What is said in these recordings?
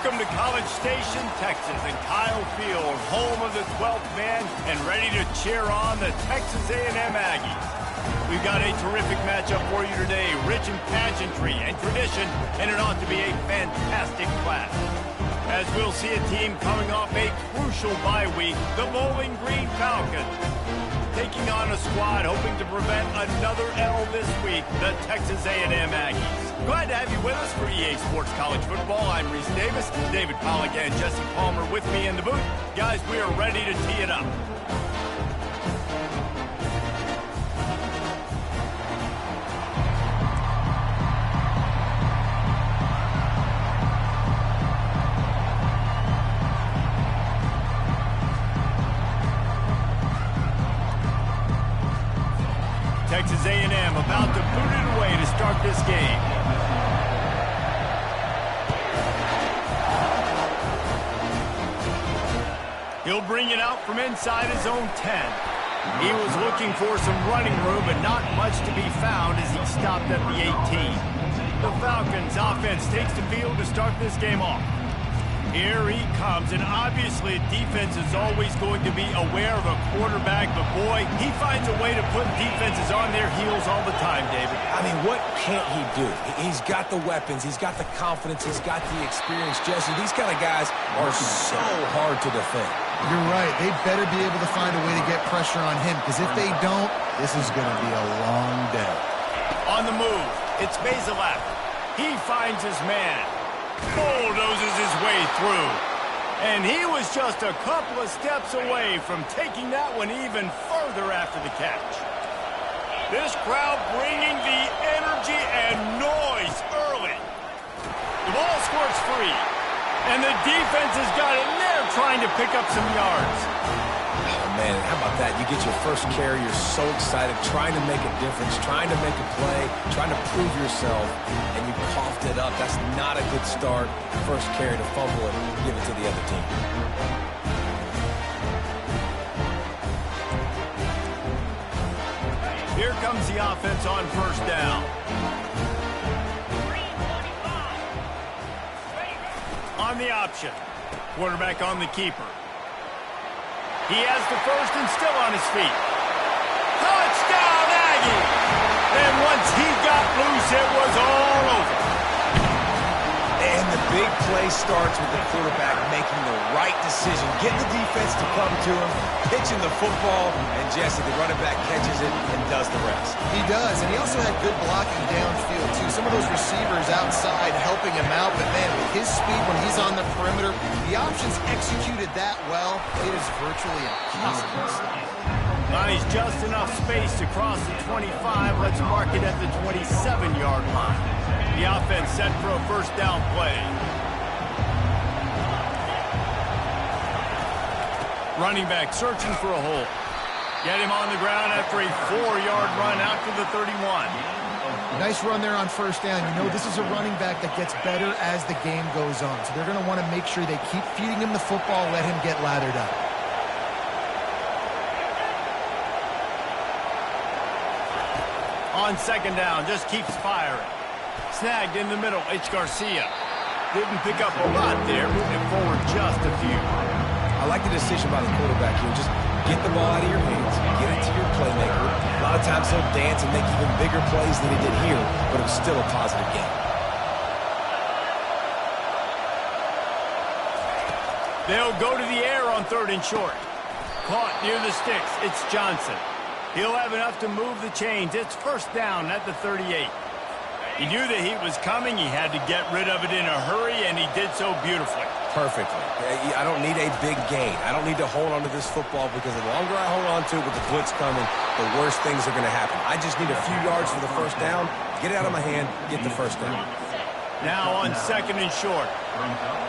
Welcome to College Station, Texas, and Kyle Field, home of the 12th man, and ready to cheer on the Texas A&M Aggies. We've got a terrific matchup for you today, rich in pageantry and tradition, and it ought to be a fantastic clash. As we'll see a team coming off a crucial bye week, the Bowling Green Falcons, taking on a squad hoping to prevent another L this week, the Texas A&M Aggies. Glad to have you with us for EA Sports College Football. I'm Reese Davis, David Pollack and Jesse Palmer with me in the booth. Guys, we are ready to tee it up. Texas A&M about to boot it away to start this game. He'll bring it out from inside his own 10. He was looking for some running room, but not much to be found as he stopped at the 18. The Falcons offense takes the field to start this game off. Here he comes, and obviously defense is always going to be aware of a quarterback, but boy, he finds a way to put defenses on their heels all the time, David. I mean, what can't he do? He's got the weapons, he's got the confidence, he's got the experience. Jesse, these kind of guys are so hard to defend. You're right. They better be able to find a way to get pressure on him, because if they don't, this is going to be a long day. On the move, it's Bazelak. He finds his man. Bulldozes his way through. And he was just a couple of steps away from taking that one even further after the catch. This crowd bringing the energy and noise early. The ball squirts free. And the defense has got it, and they're trying to pick up some yards. Oh, man, how about that? You get your first carry, you're so excited, trying to make a difference, trying to make a play, trying to prove yourself, and you coughed it up. That's not a good start. First carry to fumble it, give it to the other team. Here comes the offense on first down. On the option. Quarterback on the keeper. He has the first and still on his feet. Touchdown, Aggie! And once he got loose, it was all over. And the big play starts with the quarterback making the right decision, getting the defense to come to him, pitching the football, and Jesse, the running back, catches it and does the rest. He does, and he also had good blocking downfield, too. Some of those receivers outside helping him out, but, man, with his speed when he's on the perimeter, the options executed that well. It is virtually impossible to stop. He's just enough space to cross the 25. Let's mark it at the 27-yard line. The offense set for a first down play. Running back searching for a hole. Get him on the ground after a 4-yard run out to the 31. Nice run there on first down. You know this is a running back that gets better as the game goes on. So they're going to want to make sure they keep feeding him the football, let him get lathered up. On second down, just keeps firing. Snagged in the middle, H. Garcia. Didn't pick up a lot there, moving it forward just a few. I like the decision by the quarterback here. Just get the ball out of your hands, get it to your playmaker. A lot of times he'll dance and make even bigger plays than he did here, but it was still a positive game. They'll go to the air on third and short. Caught near the sticks, it's Johnson. He'll have enough to move the chains. It's first down at the 38. He knew the heat was coming. He had to get rid of it in a hurry, and he did so beautifully. Perfectly. I don't need a big gain. I don't need to hold on to this football because the longer I hold on to it with the blitz coming, the worse things are going to happen. I just need a few yards for the first down, get it out of my hand, get the first down. Now on second and short.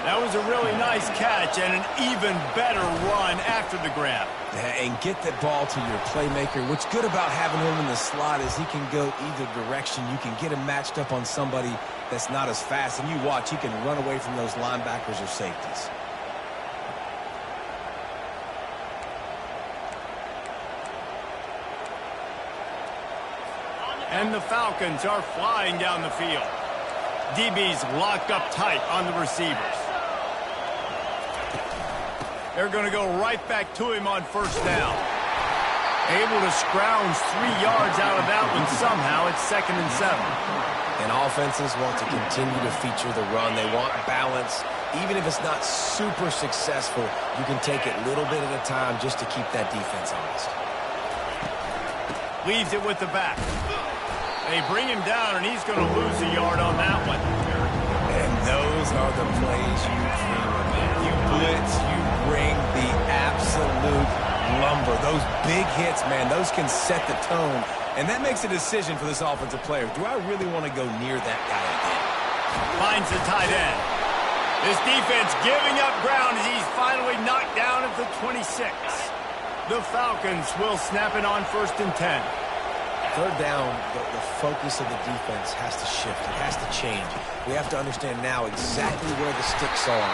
That was a really nice catch and an even better run after the grab. And get that ball to your playmaker. What's good about having him in the slot is he can go either direction. You can get him matched up on somebody that's not as fast, and you watch, he can run away from those linebackers or safeties. And the Falcons are flying down the field. DB's locked up tight on the receivers. They're going to go right back to him on first down. Able to scrounge 3 yards out of that one somehow. It's 2nd and 7. And offenses want to continue to feature the run. They want balance. Even if it's not super successful, you can take it little bit at a time just to keep that defense honest. Leaves it with the back. They bring him down, and he's going to lose a yard on that one. And those are the plays you dream of, man. You blitz, you bring the absolute lumber. Those big hits, man, those can set the tone. And that makes a decision for this offensive player. Do I really want to go near that guy again? Finds the tight end. This defense giving up ground as he's finally knocked down at the 26. The Falcons will snap it on 1st and 10. Third down, the focus of the defense has to shift. It has to change. We have to understand now exactly where the sticks are.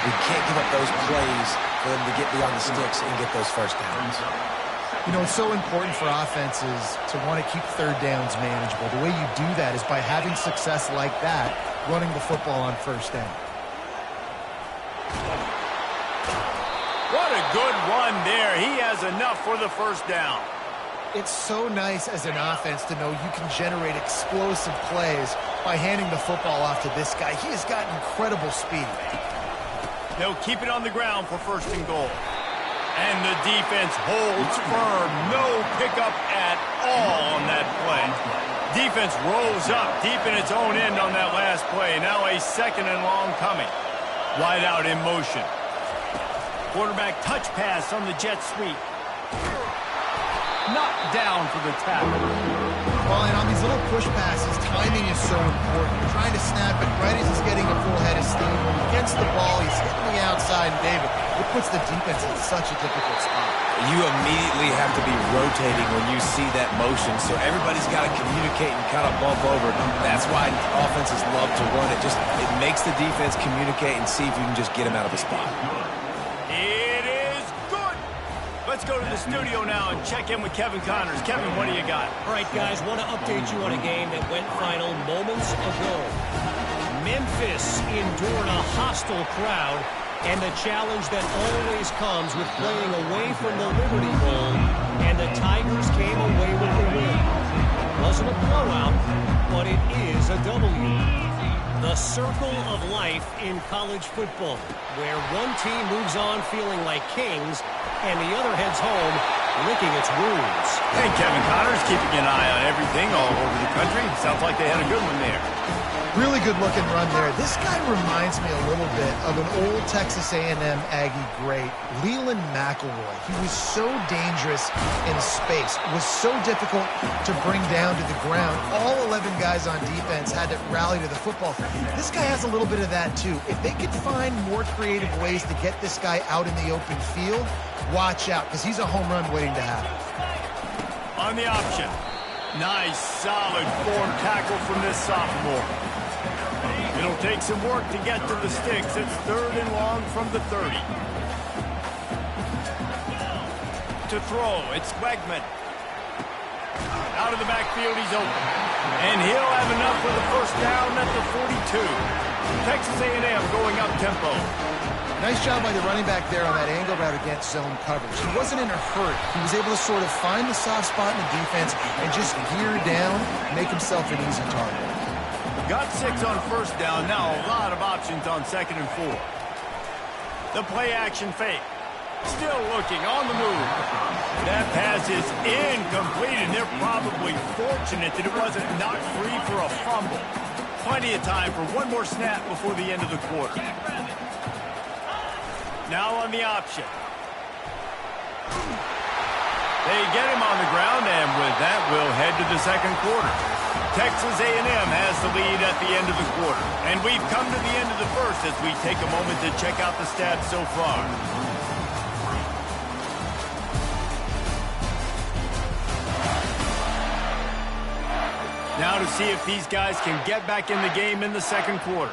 We can't give up those plays for them to get beyond the sticks and get those first downs. You know, it's so important for offenses to want to keep third downs manageable. The way you do that is by having success like that, running the football on first down. What a good run there. He has enough for the first down. It's so nice as an offense to know you can generate explosive plays by handing the football off to this guy. He has got incredible speed. They'll keep it on the ground for 1st and goal. And the defense holds firm. No pickup at all on that play. Defense rolls up deep in its own end on that last play. Now a 2nd and long coming. Wide out in motion. Quarterback touch pass on the jet sweep. Knocked down for the tackle. Well, and on these little push passes, timing is so important. You're trying to snap it right as he's getting a full head of steam. When he gets the ball, he's hitting the outside, and David, it puts the defense in such a difficult spot. You immediately have to be rotating when you see that motion, so everybody's got to communicate and kind of bump over. That's why offenses love to run it. It makes the defense communicate and see if you can just get him out of a spot. It is good. Let's go to the studio now and check in with Kevin Connors. Kevin, what do you got? All right, guys, want to update you on a game that went final moments ago. Memphis endured a hostile crowd and the challenge that always comes with playing away from the Liberty Bowl, and the Tigers came away with the win. Wasn't a blowout, but it is a W. The circle of life in college football, where one team moves on feeling like kings and the other heads home licking its wounds. Hey, Kevin Connors, keeping an eye on everything all over the country. Sounds like they had a good one there. Really good-looking run there. This guy reminds me a little bit of an old Texas A&M Aggie great, Leland McElroy. He was so dangerous in space, was so difficult to bring down to the ground. All 11 guys on defense had to rally to the football. This guy has a little bit of that, too. If they could find more creative ways to get this guy out in the open field, watch out, because he's a home run waiting to happen. On the option. Nice, solid form tackle from this sophomore. It'll take some work to get to the sticks. It's 3rd and long from the 30. To throw, it's Wegman. Out of the backfield, he's open. And he'll have enough for the first down at the 42. Texas A&M going up tempo. Nice job by the running back there on that angle route against zone coverage. He wasn't in a hurry. He was able to sort of find the soft spot in the defense and just gear down, make himself an easy target. Got 6 on first down. Now a lot of options on 2nd and 4. The play action fake. Still looking on the move. That pass is incomplete, and they're probably fortunate that it wasn't knocked free for a fumble. Plenty of time for one more snap before the end of the quarter. Now on the option. They get him on the ground, and with that, we'll head to the 2nd quarter. Texas A&M has the lead at the end of the quarter. And we've come to the end of the first as we take a moment to check out the stats so far. Now to see if these guys can get back in the game in the 2nd quarter.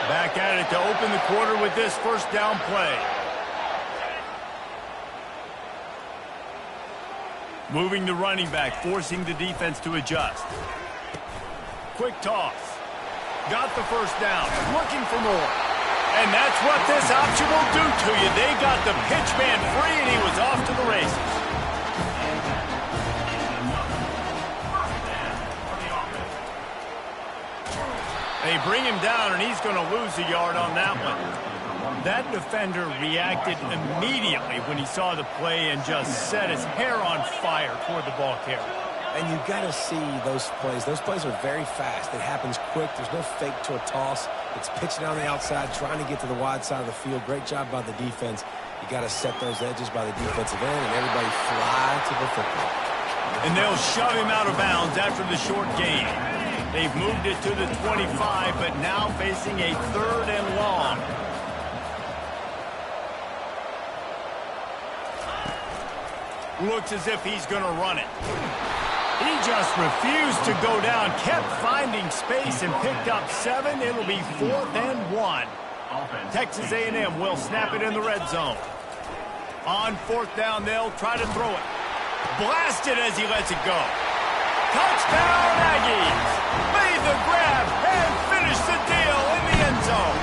Back at it to open the quarter with this first down play. Moving the running back, forcing the defense to adjust. Quick toss. Got the first down. Looking for more. And that's what this option will do to you. They got the pitch man free, and he was off to the races. They bring him down, and he's going to lose a yard on that one. That defender reacted immediately when he saw the play and just set his hair on fire toward the ball carrier. And you've got to see those plays. Those plays are very fast. It happens quick. There's no fake to a toss. It's pitching on the outside, trying to get to the wide side of the field. Great job by the defense. You got to set those edges by the defensive end, and everybody fly to the football. And they'll shove him out of bounds after the short gain. They've moved it to the 25, but now facing a 3rd and long. Looks as if he's going to run it. He just refused to go down, kept finding space and picked up 7. It'll be 4th and 1. Texas A&M will snap it in the red zone. On 4th down, they'll try to throw it. Blasted as he lets it go. Touchdown Aggies! Made the grab and finished the deal in the end zone.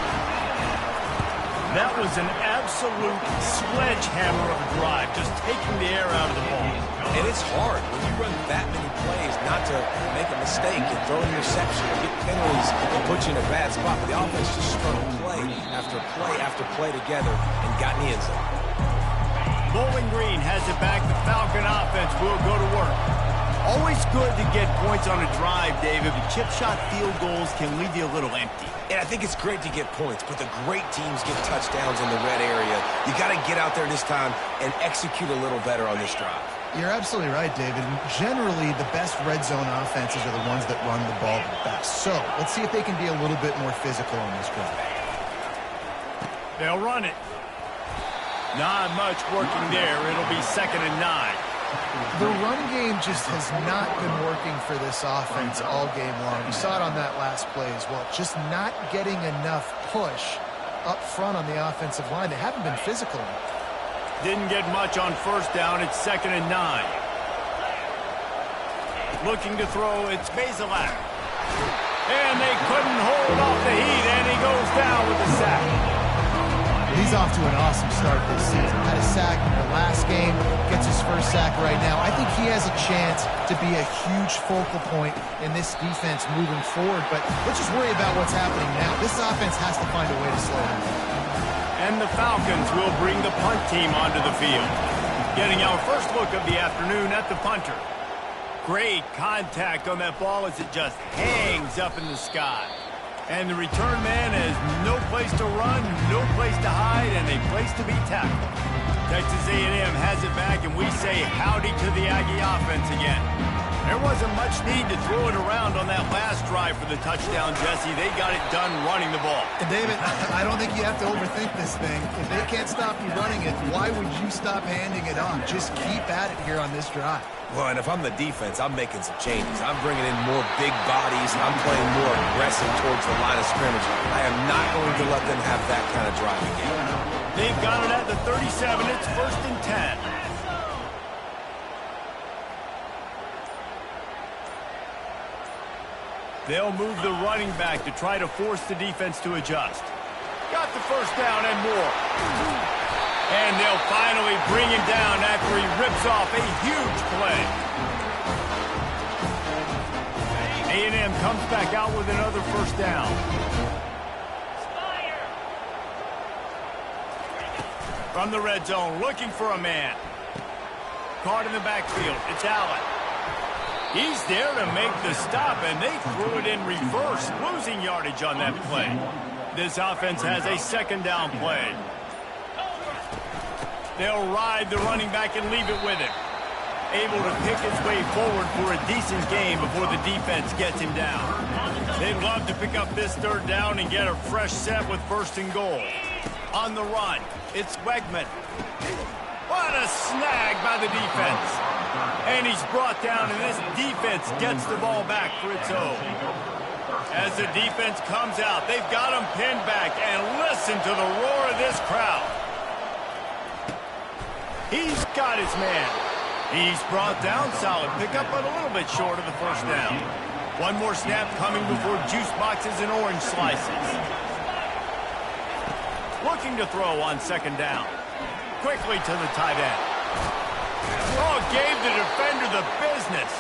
That was an absolute sledgehammer of a drive, just taking the air out of the ball. And it's hard when you run that many plays not to make a mistake and throw an interception or get penalties and put you in a bad spot. But the offense just strung play after play together and got in the end zone. Bowling Green has it back. The Falcon offense will go to work. Always good to get points on a drive, David, but chip shot field goals can leave you a little empty. And I think it's great to get points, but the great teams get touchdowns in the red area. You got to get out there this time and execute a little better on this drive. You're absolutely right, David. Generally, the best red zone offenses are the ones that run the ball the best. So let's see if they can be a little bit more physical on this drive. They'll run it. Not much working there. It'll be 2nd and 9. The run game just has not been working for this offense all game long. You saw it on that last play as well. Just not getting enough push up front on the offensive line. They haven't been physical enough. Didn't get much on 1st down. It's 2nd and 9. Looking to throw. It's Bazelak. And they couldn't hold off the heat, and he goes down with a sack. He's off to an awesome start this season. Had a sack in the last game, gets his first sack right now. I think he has a chance to be a huge focal point in this defense moving forward, but let's just worry about what's happening now. This offense has to find a way to slow him down. And the Falcons will bring the punt team onto the field. Getting our first look of the afternoon at the punter. Great contact on that ball as it just hangs up in the sky. And the return man has no place to run, no place to hide, and a place to be tackled. Texas A&M has it back, and we say howdy to the Aggie offense again. There wasn't much need to throw it around on that last drive for the touchdown, Jesse. They got it done running the ball. And David, I don't think you have to overthink this thing. If they can't stop you running it, why would you stop handing it on? Just keep at it here on this drive. Well, and if I'm the defense, I'm making some changes. I'm bringing in more big bodies. I'm playing more aggressive towards the line of scrimmage. I am not going to let them have that kind of drive again. They've got it at the 37. It's 1st and 10. They'll move the running back to try to force the defense to adjust. Got the 1st down and more. And they'll finally bring him down after he rips off a huge play. A&M comes back out with another 1st down. From the red zone, looking for a man. Caught in the backfield. It's Allen. He's there to make the stop, and they threw it in reverse, losing yardage on that play. This offense has a 2nd down play. They'll ride the running back and leave it with him. Able to pick his way forward for a decent game before the defense gets him down. They'd love to pick up this 3rd down and get a fresh set with 1st and goal. On the run, it's Wegman. What a snag by the defense. And he's brought down, and this defense gets the ball back for its own. As the defense comes out, they've got him pinned back, and listen to the roar of this crowd. He's got his man. He's brought down, solid pickup, but a little bit short of the 1st down. One more snap coming before juice boxes and orange slices. looking to throw on second down. Quickly to the tight end. Oh, gave the defender the business.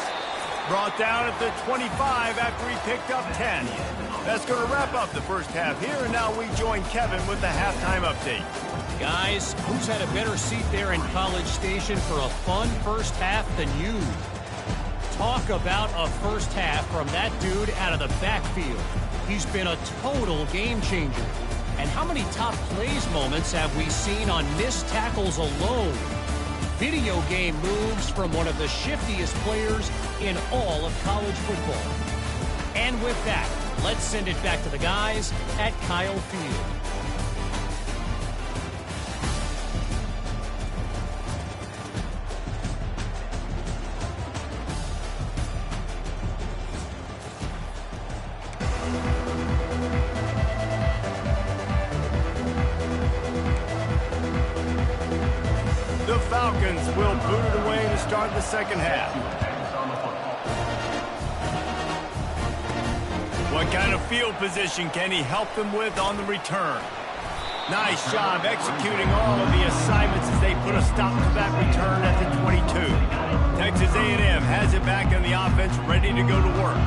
Brought down at the 25 after he picked up 10. That's going to wrap up the first half here, and now we join Kevin with the halftime update. Guys, who's had a better seat there in College Station for a fun first half than you? Talk about a first half from that dude out of the backfield. He's been a total game changer. And how many top plays moments have we seen on missed tackles alone? Video game moves from one of the shiftiest players in all of college football. And with that, let's send it back to the guys at Kyle Field. The Falcons will boot it away to start the second half. What kind of field position can he help them with on the return? Nice job executing all of the assignments as they put a stop to that return at the 22. Texas A&M has it back in the offense, ready to go to work.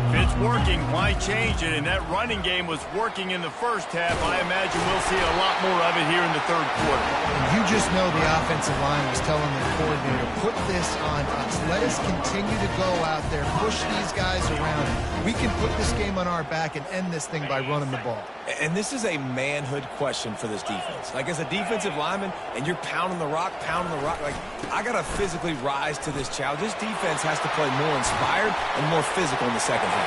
If it's working, why change it? And that running game was working in the first half. I imagine we'll see a lot more of it here in the third quarter. You just know the offensive line was telling their coordinator, put this on us. Let us continue to go out there, push these guys around. We can put this game on our back and end this thing by running the ball. And this is a manhood question for this defense. Like, as a defensive lineman, and you're pounding the rock, like, I got to physically rise to this challenge. This defense has to play more inspired and more physical in the second half.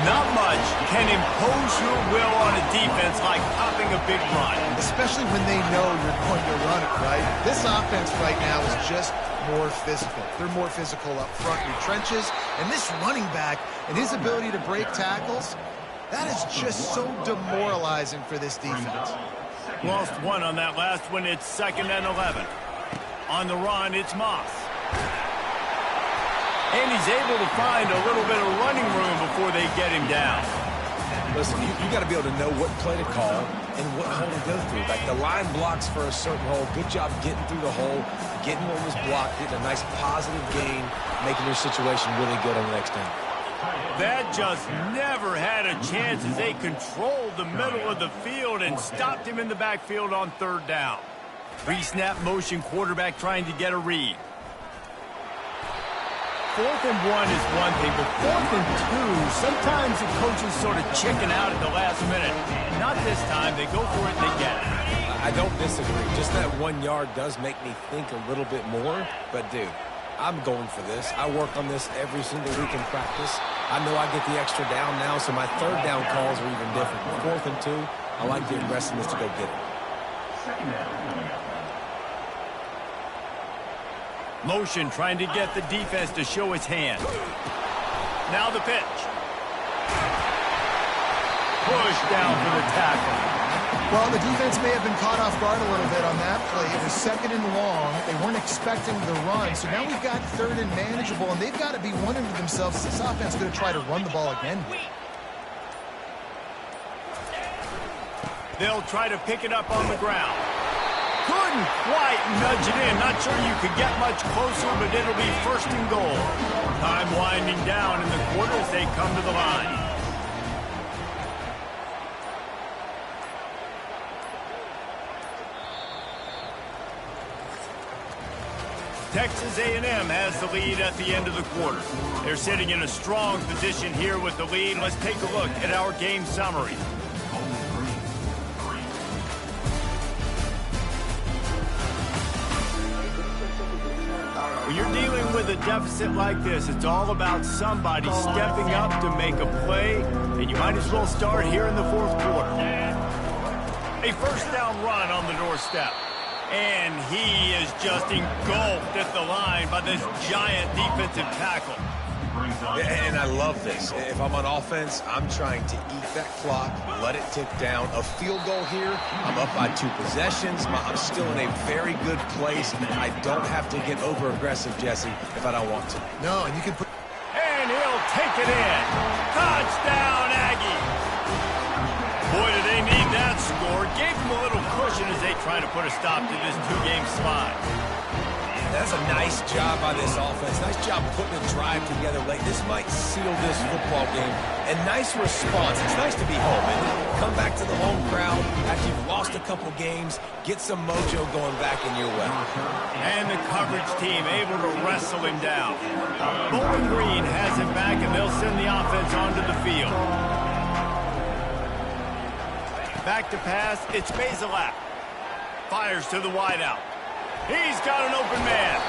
Not much can impose your will on a defense like popping a big run. Especially when they know you're going to run it, right? This offense right now is just more physical. They're more physical up front in the trenches. And this running back and his ability to break tackles, that is just so demoralizing for this defense. Lost one on that last one. It's 2nd and 11. On the run, it's Moss. And he's able to find a little bit of running room before they get him down. Listen, you got to be able to know what play to call and what hole to go through. Like, the line blocks for a certain hole. Good job getting through the hole, getting what was blocked, getting a nice positive gain, making your situation really good on the next down. That just never had a chance as they controlled the middle of the field and stopped him in the backfield on 3rd down. Pre-snap motion, quarterback trying to get a read. 4th and 1 is one thing, but 4th and 2, sometimes the coaches sort of chicken out at the last minute. Not this time. They go for it and they get it. I don't disagree. Just that 1 yard does make me think a little bit more. But, dude, I'm going for this. I work on this every single week in practice. I know I get the extra down now, so my 3rd down calls are even different. 4th and 2, I like the aggressiveness to go get it. Motion trying to get the defense to show its hand. Now the pitch. Push down for the tackle. Well, the defense may have been caught off guard a little bit on that play. It was 2nd and long. They weren't expecting the run. So now we've got 3rd and manageable, and they've got to be wondering to themselves, this offense is going to try to run the ball again. They'll try to pick it up on the ground. Couldn't quite nudge it in. Not sure you could get much closer, but it'll be 1st and goal. Time winding down in the quarter as they come to the line. Texas A&M has the lead at the end of the quarter. They're sitting in a strong position here with the lead. Let's take a look at our game summary. When you're dealing with a deficit like this, it's all about somebody stepping up to make a play, and you might as well start here in the 4th quarter. A 1st down run on the doorstep. And he is just engulfed at the line by this giant defensive tackle. And I love this. If I'm on offense, I'm trying to eat that clock, let it tick down. A field goal here, I'm up by 2 possessions. I'm still in a very good place. I don't have to get over-aggressive, Jesse, if I don't want to. No, and you can put... And he'll take it in. Touchdown, Aggie. score gave them a little cushion as they try to put a stop to this two-game slide. That's a nice job by this offense. Nice job putting a drive together late. This might seal this football game. And nice response. It's nice to be home. And come back to the home crowd after you've lost a couple games. Get some mojo going back in your way. And the coverage team able to wrestle him down. Bowling Green has it back, and they'll send the offense onto the field. Back to pass. It's Bazelak. Fires to the wideout. He's got an open man.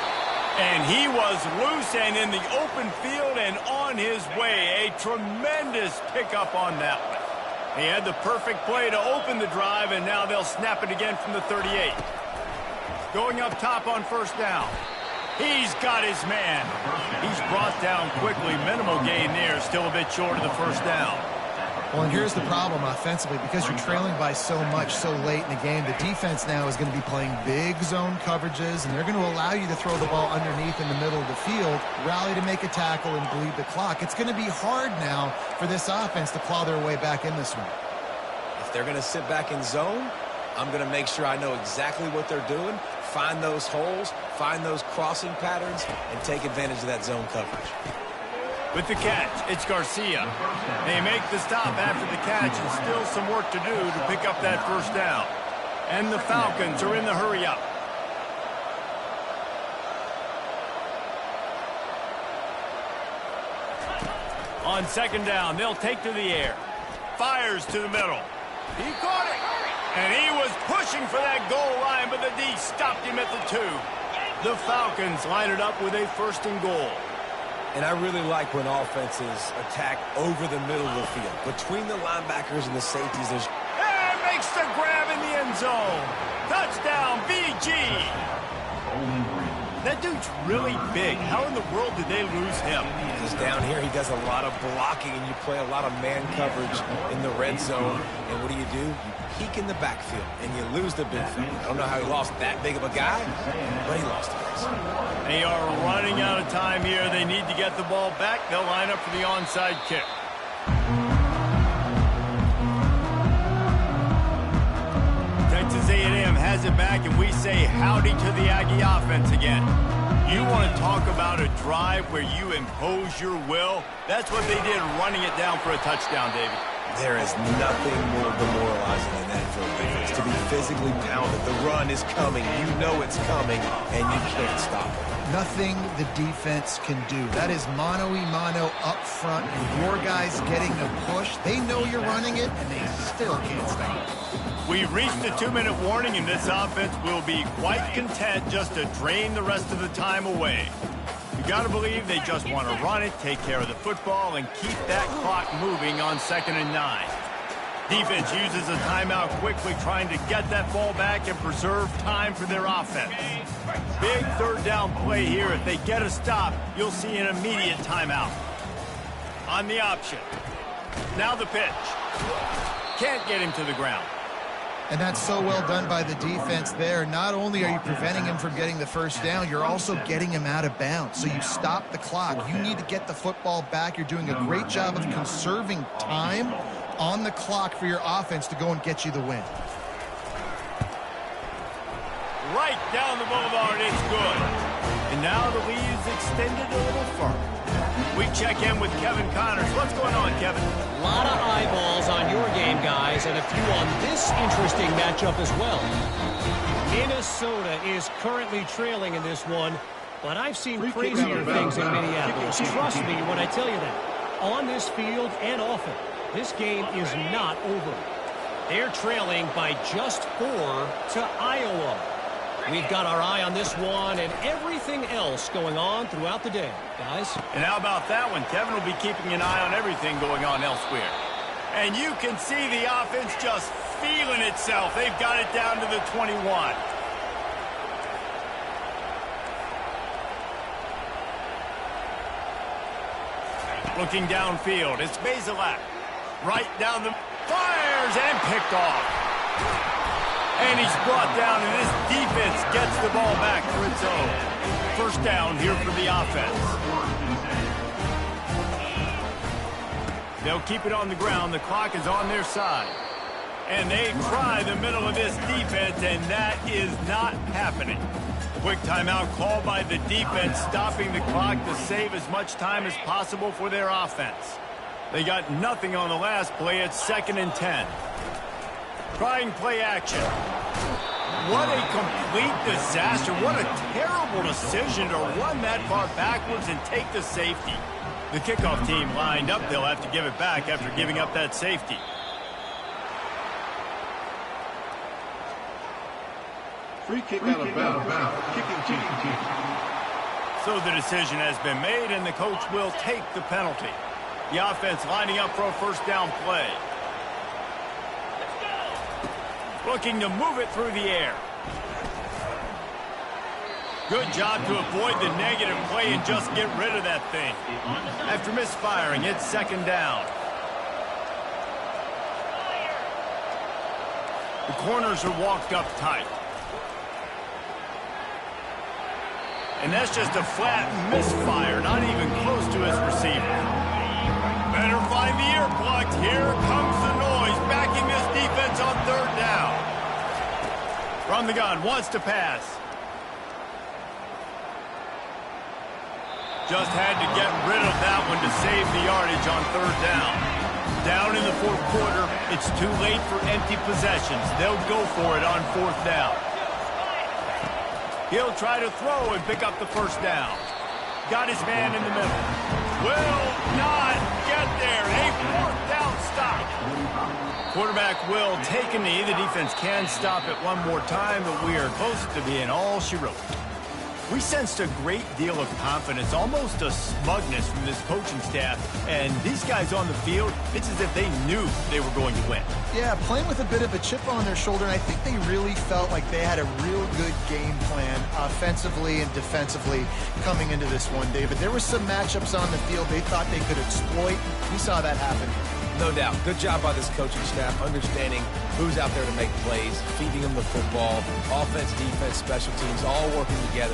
And he was loose and in the open field and on his way. A tremendous pickup on that one. He had the perfect play to open the drive, and now they'll snap it again from the 38. Going up top on first down. He's got his man. He's brought down quickly. Minimal gain there. Still a bit short of the first down. Well, and here's the problem offensively. Because you're trailing by so much so late in the game, the defense now is going to be playing big zone coverages, and they're going to allow you to throw the ball underneath in the middle of the field, rally to make a tackle, and bleed the clock. It's going to be hard now for this offense to claw their way back in this one. If they're going to sit back in zone, I'm going to make sure I know exactly what they're doing, find those holes, find those crossing patterns, and take advantage of that zone coverage. With the catch, it's Garcia. They make the stop after the catch, and still some work to do to pick up that first down. And the Falcons are in the hurry-up. On second down, they'll take to the air. Fires to the middle. He caught it. And he was pushing for that goal line, but the D stopped him at the 2. The Falcons line it up with a first and goal. And I really like when offenses attack over the middle of the field. Between the linebackers and the safeties, there's... And makes the grab in the end zone. Touchdown, BG. That dude's really big. How in the world did they lose him? Because down here he does a lot of blocking, and you play a lot of man coverage in the red zone. And what do? You peek in the backfield, and you lose the big fella. I don't know how he lost that big of a guy, but he lost it. They are running out of time here. They need to get the ball back. They'll line up for the onside kick. Texas A&M has it back, and we say howdy to the Aggie offense again. You want to talk about a drive where you impose your will? That's what they did, running it down for a touchdown, David. There is nothing more demoralizing than that for a defense. To be physically pounded. The run is coming. You know it's coming, and you can't stop it. Nothing the defense can do. That is mano-a-mano up front. Your guys getting the push. They know you're running it, and they still can't stop it. We've reached the 2-minute warning, and this offense will be quite content just to drain the rest of the time away. You got to believe they just want to run it, take care of the football, and keep that clock moving on 2nd and 9. Defense uses a timeout quickly, trying to get that ball back and preserve time for their offense. Big third down play here. If they get a stop, you'll see an immediate timeout. On the option. Now the pitch. Can't get him to the ground. And that's so well done by the defense there. Not only are you preventing him from getting the first down, you're also getting him out of bounds. So you stop the clock. You need to get the football back. You're doing a great job of conserving time on the clock for your offense to go and get you the win. Right down the boulevard, it's good. And now the lead is extended a little further. We check in with Kevin Connors. What's going on, Kevin? A lot of eyeballs on your game, guys, and a few on this interesting matchup as well. Minnesota is currently trailing in this one, but I've seen crazier things in Minneapolis. Trust me when I tell you that. On this field and off it, this game is not over. They're trailing by just 4 to Iowa. We've got our eye on this one and everything else going on throughout the day, guys. And how about that one? Kevin will be keeping an eye on everything going on elsewhere. And you can see the offense just feeling itself. They've got it down to the 21. Looking downfield, it's Bazelak. Right down the... Fires and picked off. And he's brought down, and this defense gets the ball back for its own. First down here for the offense. They'll keep it on the ground. The clock is on their side. And they try the middle of this defense, and that is not happening. Quick timeout called by the defense, stopping the clock to save as much time as possible for their offense. They got nothing on the last play. It's 2nd and 10. Trying play action. What a complete disaster. What a terrible decision to run that far backwards and take the safety. The kickoff team lined up. They'll have to give it back after giving up that safety. Free kick out of bounds. Kicking team. So the decision has been made, and the coach will take the penalty. The offense lining up for a first down play. Looking to move it through the air. Good job to avoid the negative play and just get rid of that thing. After misfiring, it's 2nd down. The corners are walked up tight. And that's just a flat misfire, not even close to his receiver. Better find the ear plugged. Here comes the noise, backing this defense on 3rd down. From the gun, wants to pass. Just had to get rid of that one to save the yardage on 3rd down. Down in the 4th quarter, it's too late for empty possessions. They'll go for it on 4th down. He'll try to throw and pick up the first down. Got his man in the middle. Will not get there. A 4th down stop. Quarterback will take a knee. The defense can stop it one more time, but we are close to being all she wrote. We sensed a great deal of confidence, almost a smugness from this coaching staff. And these guys on the field, it's as if they knew they were going to win. Yeah, playing with a bit of a chip on their shoulder, and I think they really felt like they had a real good game plan offensively and defensively coming into this one, David. There were some matchups on the field they thought they could exploit. We saw that happen. No doubt. Good job by this coaching staff, understanding who's out there to make plays, feeding them the football, offense, defense, special teams, all working together.